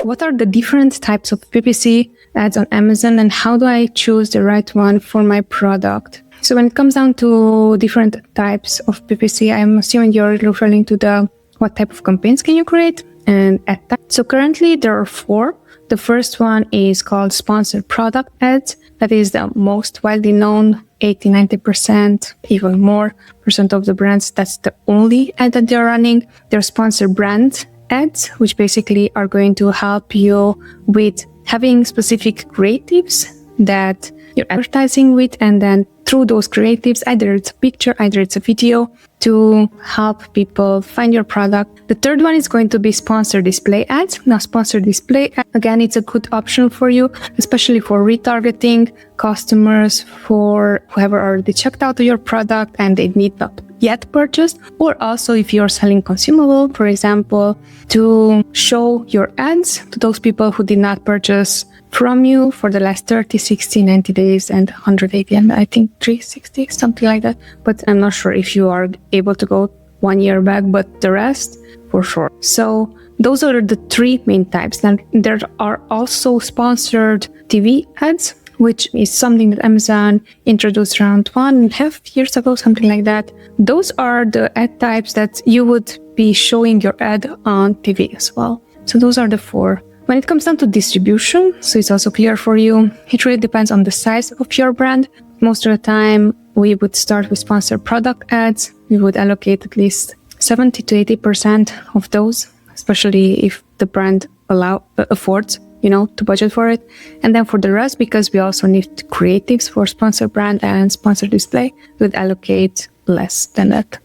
what are the different types of PPC ads on Amazon and how do I choose the right one for my product? So when it comes down to different types of PPC, I'm assuming you're referring to what type of campaigns can you create and ad type. So currently there are 4. The first one is called sponsored product ads. That is the most widely known, 80-90%, even more % of the brands. That's the only ad that they're running. They're sponsored brand ads, which basically are going to help you with having specific creatives that you're advertising with, and then through those creatives, either it's a picture, either it's a video, to help people find your product. The third one is going to be sponsored display ads. Now, sponsored display, again, it's a good option for you, especially for retargeting customers, for whoever already checked out your product and they need not yet purchased, or also if you're selling consumable, for example, to show your ads to those people who did not purchase from you for the last 30, 60, 90 days and 180 and I think 360, something like that. But I'm not sure if you are able to go 1 year back, but the rest for sure. So those are the 3 main types. Now there are also sponsored TV ads, which is something that Amazon introduced around 1.5 years ago, something like that. Those are the ad types that you would be showing your ad on TV as well. So those are the 4. When it comes down to distribution, so it's also clear for you, it really depends on the size of your brand. Most of the time, we would start with sponsored product ads. We would allocate at least 70 to 80% of those, especially if the brand affords, to budget for it. And then for the rest, because we also need creatives for sponsored brand and sponsored display, we would allocate less than that.